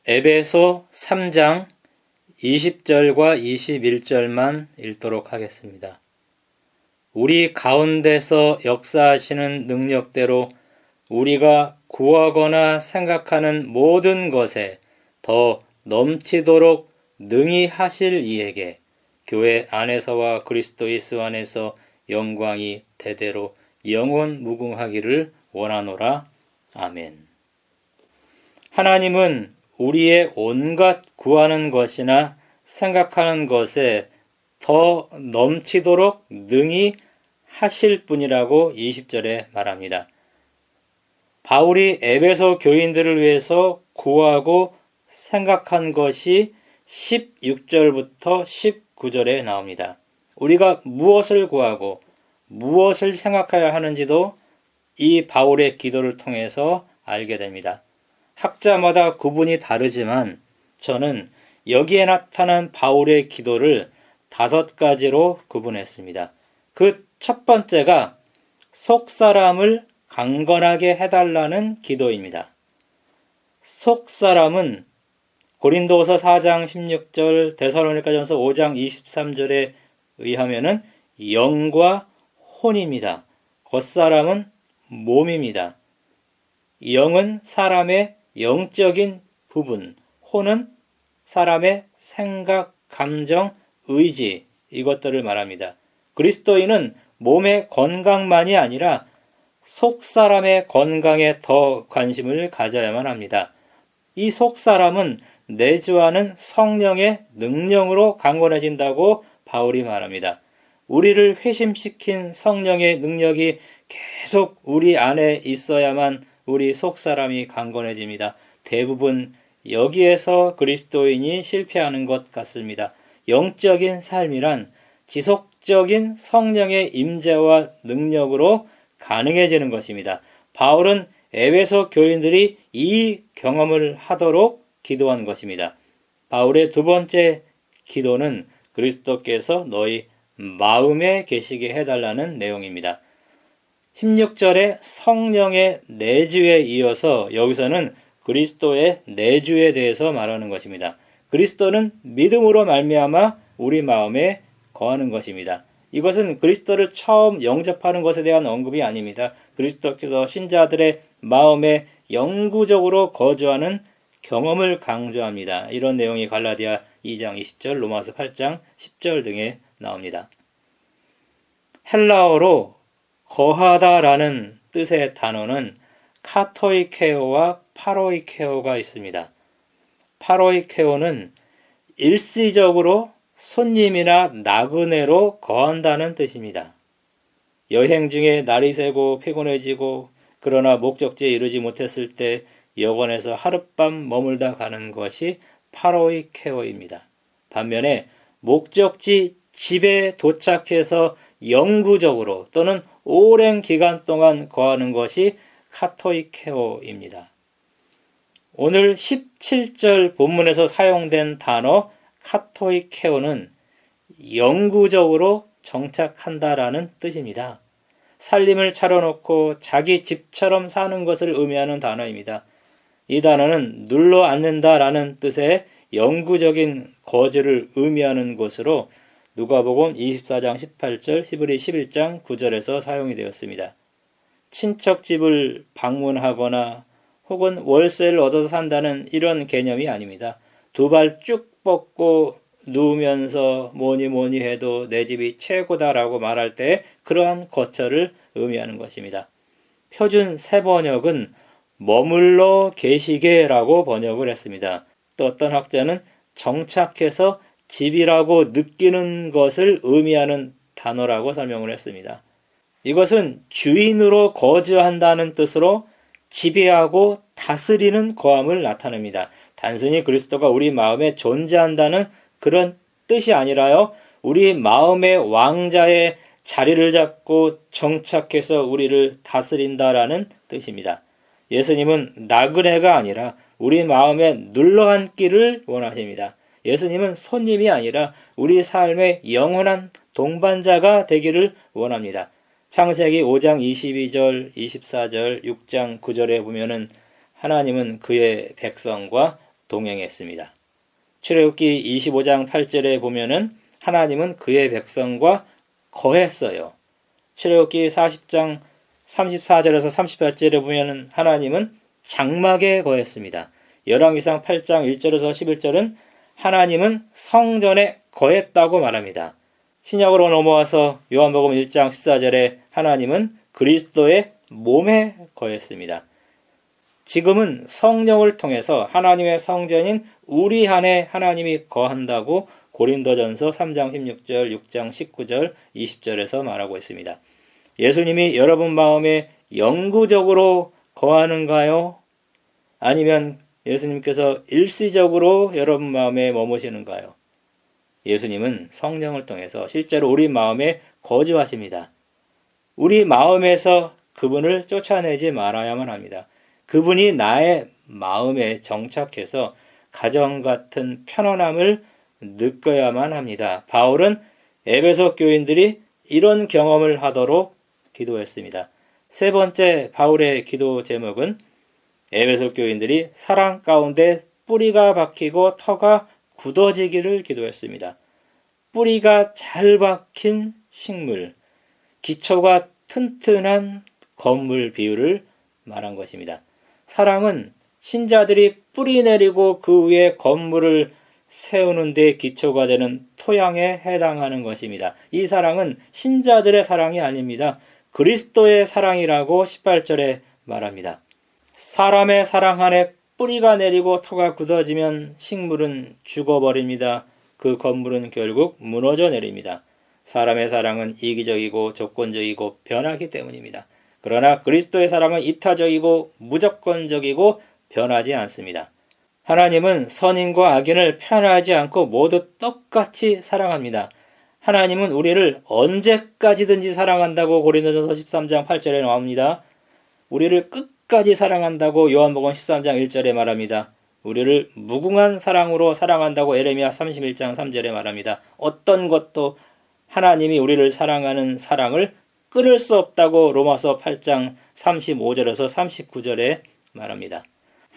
에베소 3장 20절과 21절만 읽도록 하겠습니다. 우리 가운데서 역사하시는 능력대로 우리가 구하거나 생각하는 모든 것에 더 넘치도록 능히 하실 이에게 교회 안에서와 그리스도 예수 안에서 영광이 대대로 영원 무궁하기를 원하노라. 아멘. 하나님은 우리의 온갖 구하는 것이나 생각하는 것에 더 넘치도록 능히 하실 분이라고 20절에 말합니다. 바울이 에베소 교인들을 위해서 구하고 생각한 것이 16절부터 19절에 나옵니다. 우리가 무엇을 구하고 무엇을 생각해야 하는지도 이 바울의 기도를 통해서 알게 됩니다. 학자마다 구분이 다르지만 저는 여기에 나타난 바울의 기도를 5가지로 구분했습니다. 그 첫 번째가 속사람을 강건하게 해달라는 기도입니다. 속사람은 고린도서 4장 16절, 데살로니가전서 5장 23절에 의하면은 영과 혼입니다. 겉사람은 몸입니다. 영은 사람의 영적인 부분, 혼은 사람의 생각, 감정, 의지, 이것들을 말합니다. 그리스도인은 몸의 건강만이 아니라 속사람의 건강에 더 관심을 가져야만 합니다. 이 속사람은 내주하는 성령의 능력으로 강건해진다고 바울이 말합니다. 우리를 회심시킨 성령의 능력이 계속 우리 안에 있어야만 우리 속사람이 강건해집니다. 대부분 여기에서 그리스도인이 실패하는 것 같습니다. 영적인 삶이란 지속적인 성령의 임재와 능력으로 가능해지는 것입니다. 바울은 에베소 교인들이 이 경험을 하도록 기도한 것입니다. 바울의 두 번째 기도는 그리스도께서 너희 마음에 계시게 해달라는 내용입니다. 16절에 성령의 내주에 이어서 여기서는 그리스도의 내주에 대해서 말하는 것입니다. 그리스도는 믿음으로 말미암아 우리 마음에 거하는 것입니다. 이것은 그리스도를 처음 영접하는 것에 대한 언급이 아닙니다. 그리스도께서 신자들의 마음에 영구적으로 거주하는 경험을 강조합니다. 이런 내용이 갈라디아 2장 20절, 로마서 8장 10절 등에 나옵니다. 헬라어로 거하다라는 뜻의 단어는 카토이케오와 파로이케오가 있습니다. 파로이케오는 일시적으로 손님이나 나그네로 거한다는 뜻입니다. 여행 중에 날이 새고 피곤해지고 그러나 목적지에 이르지 못했을 때 여관에서 하룻밤 머물다 가는 것이 파로이케오입니다. 반면에 목적지 집에 도착해서 영구적으로 또는 오랜 기간 동안 거하는 것이 카토이케오입니다. 오늘 17절 본문에서 사용된 단어 카토이케오는 영구적으로 정착한다라는 뜻입니다. 살림을 차려놓고 자기 집처럼 사는 것을 의미하는 단어입니다. 이 단어는 눌러 앉는다라는 뜻의 영구적인 거주를 의미하는 것으로 누가복음 24장 18절, 히브리 11장 9절에서 사용이 되었습니다. 친척집을 방문하거나 혹은 월세를 얻어서 산다는 이런 개념이 아닙니다. 두 발 쭉 뻗고 누우면서 뭐니 해도 내 집이 최고다라고 말할 때 그러한 거처를 의미하는 것입니다. 표준 새번역은 머물러 계시게라고 번역을 했습니다. 또 어떤 학자는 정착해서 집이라고 느끼는 것을 의미하는 단어라고 설명을 했습니다. 이것은 주인으로 거주한다는 뜻으로 지배하고 다스리는 거함을 나타냅니다. 단순히 그리스도가 우리 마음에 존재한다는 그런 뜻이 아니라요, 우리 마음의 왕자의 자리를 잡고 정착해서 우리를 다스린다라는 뜻입니다. 예수님은 나그네가 아니라 우리 마음에 눌러앉기를 원하십니다. 예수님은 손님이 아니라 우리 삶의 영원한 동반자가 되기를 원합니다. 창세기 5장 22절, 24절, 6장 9절에 보면은 하나님은 그의 백성과 동행했습니다. 출애굽기 25장 8절에 보면은 하나님은 그의 백성과 거했어요. 출애굽기 40장 34절에서 38절에 보면은 하나님은 장막에 거했습니다. 열왕기상 8장 1절에서 11절은 하나님은 성전에 거했다고 말합니다. 신약으로 넘어와서 요한복음 1장 14절에 하나님은 그리스도의 몸에 거했습니다. 지금은 성령을 통해서 하나님의 성전인 우리 안에 하나님이 거한다고 고린도전서 3장 16절, 6장 19절, 20절에서 말하고 있습니다. 예수님이 여러분 마음에 영구적으로 거하는가요? 아니면 예수님께서 일시적으로 여러분 마음에 머무시는가요? 예수님은 성령을 통해서 실제로 우리 마음에 거주하십니다. 우리 마음에서 그분을 쫓아내지 말아야만 합니다. 그분이 나의 마음에 정착해서 가정 같은 편안함을 느껴야만 합니다. 바울은 에베소 교인들이 이런 경험을 하도록 기도했습니다. 세 번째 바울의 기도 제목은 에베소 교인들이 사랑 가운데 뿌리가 박히고 터가 굳어지기를 기도했습니다. 뿌리가 잘 박힌 식물, 기초가 튼튼한 건물 비유를 말한 것입니다. 사랑은 신자들이 뿌리 내리고 그 위에 건물을 세우는 데 기초가 되는 토양에 해당하는 것입니다. 이 사랑은 신자들의 사랑이 아닙니다. 그리스도의 사랑이라고 18절에 말합니다. 사람의 사랑 안에 뿌리가 내리고 터가 굳어지면 식물은 죽어버립니다. 그 건물은 결국 무너져 내립니다. 사람의 사랑은 이기적이고 조건적이고 변하기 때문입니다. 그러나 그리스도의 사랑은 이타적이고 무조건적이고 변하지 않습니다. 하나님은 선인과 악인을 편하지 않고 모두 똑같이 사랑합니다. 하나님은 우리를 언제까지든지 사랑한다고 고린도전서 13장 8절에 나옵니다. 우리를 끝까지 사랑한다고 요한복음 13장 1절에 말합니다. 우리를 무궁한 사랑으로 사랑한다고 에레미야 31장 3절에 말합니다. 어떤 것도 하나님이 우리를 사랑하는 사랑을 끊을 수 없다고 로마서 8장 35절에서 39절에 말합니다.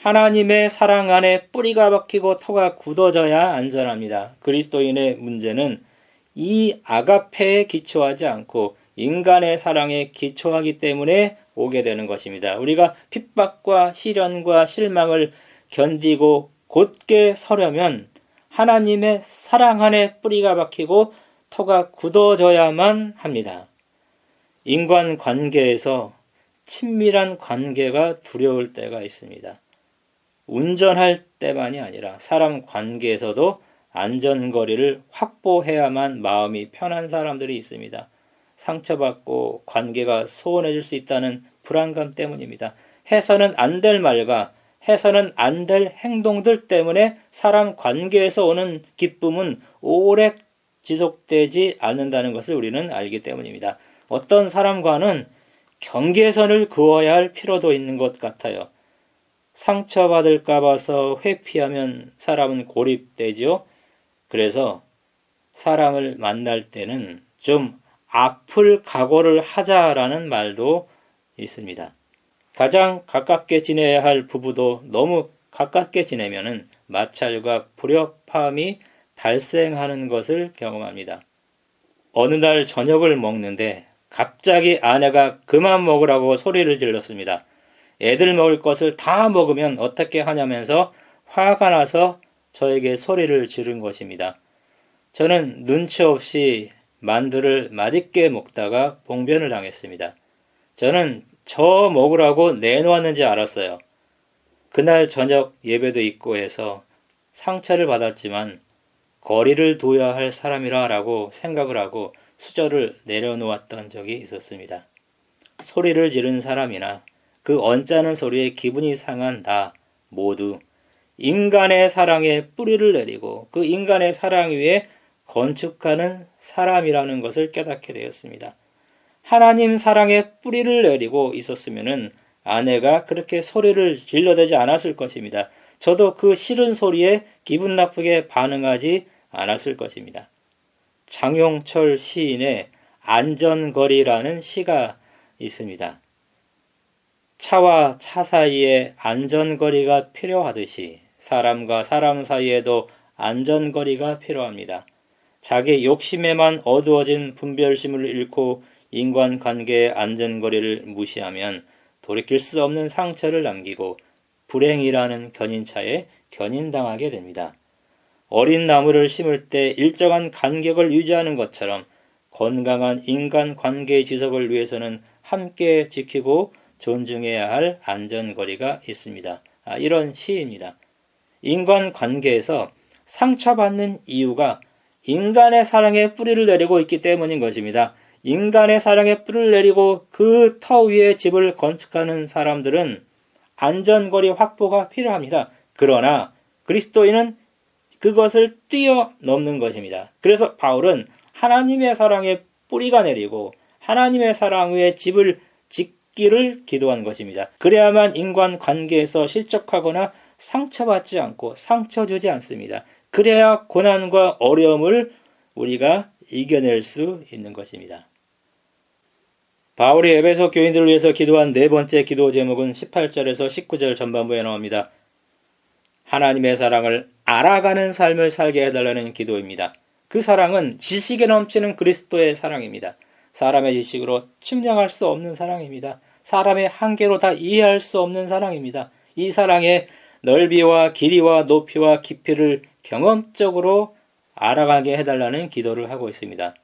하나님의 사랑 안에 뿌리가 박히고 터가 굳어져야 안전합니다. 그리스도인의 문제는 이 아가페에 기초하지 않고 인간의 사랑에 기초하기 때문에 오게 되는 것입니다. 우리가 핍박과 시련과 실망을 견디고 곧게 서려면 하나님의 사랑 안에 뿌리가 박히고 터가 굳어져야만 합니다. 인간 관계에서 친밀한 관계가 두려울 때가 있습니다. 운전할 때만이 아니라 사람 관계에서도 안전거리를 확보해야만 마음이 편한 사람들이 있습니다. 상처받고 관계가 소원해질 수 있다는 불안감 때문입니다. 해서는 안 될 말과 해서는 안 될 행동들 때문에 사람 관계에서 오는 기쁨은 오래 지속되지 않는다는 것을 우리는 알기 때문입니다. 어떤 사람과는 경계선을 그어야 할 필요도 있는 것 같아요. 상처받을까 봐서 회피하면 사람은 고립되지요. 그래서 사람을 만날 때는 좀 아플 각오를 하자라는 말도 있습니다. 가장 가깝게 지내야 할 부부도 너무 가깝게 지내면은 마찰과 불협화음이 발생하는 것을 경험합니다. 어느 날 저녁을 먹는데 갑자기 아내가 그만 먹으라고 소리를 질렀습니다. 애들 먹을 것을 다 먹으면 어떻게 하냐면서 화가 나서 저에게 소리를 지른 것입니다. 저는 눈치 없이 만두를 맛있게 먹다가 봉변을 당했습니다. 저는 저 먹으라고 내놓았는지 알았어요. 그날 저녁 예배도 있고 해서 상처를 받았지만 거리를 둬야 할 사람이라고 생각을 하고 수저를 내려놓았던 적이 있었습니다. 소리를 지른 사람이나 그 언짢은 소리에 기분이 상한 나 모두 인간의 사랑에 뿌리를 내리고 그 인간의 사랑 위에 건축하는 사람이라는 것을 깨닫게 되었습니다. 하나님 사랑에 뿌리를 내리고 있었으면은 아내가 그렇게 소리를 질러대지 않았을 것입니다. 저도 그 싫은 소리에 기분 나쁘게 반응하지 않았을 것입니다. 장용철 시인의 안전거리라는 시가 있습니다. 차와 차 사이에 안전거리가 필요하듯이 사람과 사람 사이에도 안전거리가 필요합니다. 자기 욕심에만 어두워진 분별심을 잃고 인간관계의 안전거리를 무시하면 돌이킬 수 없는 상처를 남기고 불행이라는 견인차에 견인당하게 됩니다. 어린 나무를 심을 때 일정한 간격을 유지하는 것처럼 건강한 인간관계의 지속을 위해서는 함께 지키고 존중해야 할 안전거리가 있습니다. 이런 시입니다. 인간관계에서 상처받는 이유가 인간의 사랑에 뿌리를 내리고 있기 때문인 것입니다. 인간의 사랑에 뿌리를 내리고 그 터 위에 집을 건축하는 사람들은 안전거리 확보가 필요합니다. 그러나 그리스도인은 그것을 뛰어넘는 것입니다. 그래서 바울은 하나님의 사랑에 뿌리가 내리고 하나님의 사랑 위에 집을 짓기를 기도한 것입니다. 그래야만 인간관계에서 실족하거나 상처받지 않고 상처 주지 않습니다. 그래야 고난과 어려움을 우리가 이겨낼 수 있는 것입니다. 바울이 에베소 교인들을 위해서 기도한 네 번째 기도 제목은 18절에서 19절 전반부에 나옵니다. 하나님의 사랑을 알아가는 삶을 살게 해달라는 기도입니다. 그 사랑은 지식에 넘치는 그리스도의 사랑입니다. 사람의 지식으로 측량할 수 없는 사랑입니다. 사람의 한계로 다 이해할 수 없는 사랑입니다. 이 사랑의 넓이와 길이와 높이와 깊이를 경험적으로 알아가게 해달라는 기도를 하고 있습니다.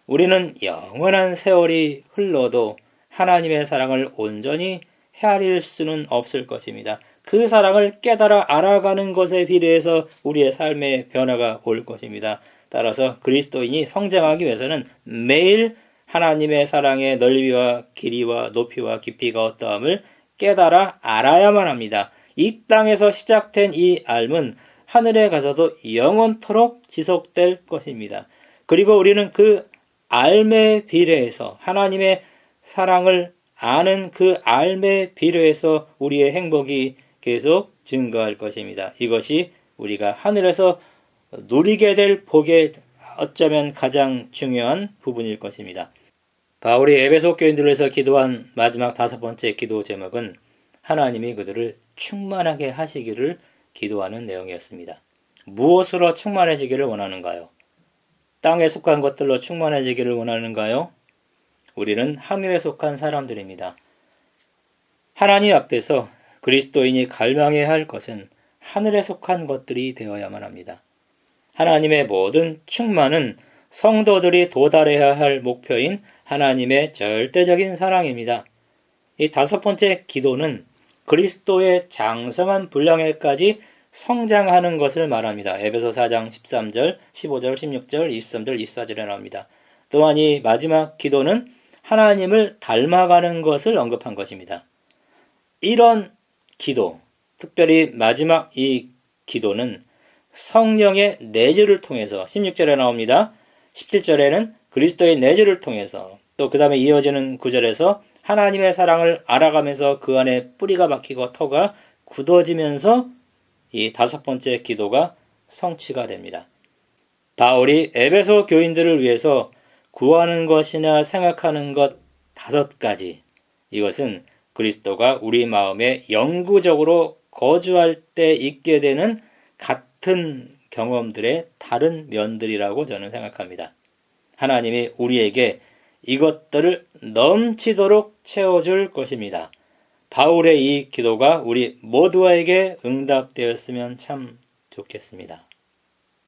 우리는 영원한 세월이 흘러도 하나님의 사랑을 온전히 헤아릴 수는 없을 것입니다. 그 사랑을 깨달아 알아가는 것에 비례해서 우리의 삶의 변화가 올 것입니다. 따라서 그리스도인이 성장하기 위해서는 매일 하나님의 사랑의 넓이와 길이와 높이와 깊이가 어떠함을 깨달아 알아야만 합니다. 이 땅에서 시작된 이 알은 하늘에 가서도 영원토록 지속될 것입니다. 그리고 우리는 그 알에 비례해서 하나님의 사랑을 아는 그 알에 비례해서 우리의 행복이 계속 증가할 것입니다. 이것이 우리가 하늘에서 누리게 될 복의 어쩌면 가장 중요한 부분일 것입니다. 바울이 에베소 교인들을 위해서 기도한 마지막 다섯 번째 기도 제목은 하나님이 그들을 충만하게 하시기를 기도하는 내용이었습니다. 무엇으로 충만해지기를 원하는가요? 땅에 속한 것들로 충만해지기를 원하는가요? 우리는 하늘에 속한 사람들입니다. 하나님 앞에서 그리스도인이 갈망해야 할 것은 하늘에 속한 것들이 되어야만 합니다. 하나님의 모든 충만은 성도들이 도달해야 할 목표인 하나님의 절대적인 사랑입니다. 이 다섯 번째 기도는 그리스도의 장성한 분량에까지 성장하는 것을 말합니다. 에베소 4장 13절, 15절, 16절, 23절, 24절에 나옵니다. 또한 이 마지막 기도는 하나님을 닮아가는 것을 언급한 것입니다. 이런 기도, 특별히 마지막 이 기도는 성령의 내주를 통해서 16절에 나옵니다. 17절에는 그리스도의 내주를 통해서 또 그 다음에 이어지는 구절에서 하나님의 사랑을 알아가면서 그 안에 뿌리가 박히고 터가 굳어지면서 이 다섯 번째 기도가 성취가 됩니다. 바울이 에베소 교인들을 위해서 구하는 것이나 생각하는 것 다섯 가지, 이것은 그리스도가 우리 마음에 영구적으로 거주할 때 있게 되는 같은 경험들의 다른 면들이라고 저는 생각합니다. 하나님이 우리에게 이것들을 넘치도록 채워줄 것입니다. 바울의 이 기도가 우리 모두에게 응답되었으면 참 좋겠습니다.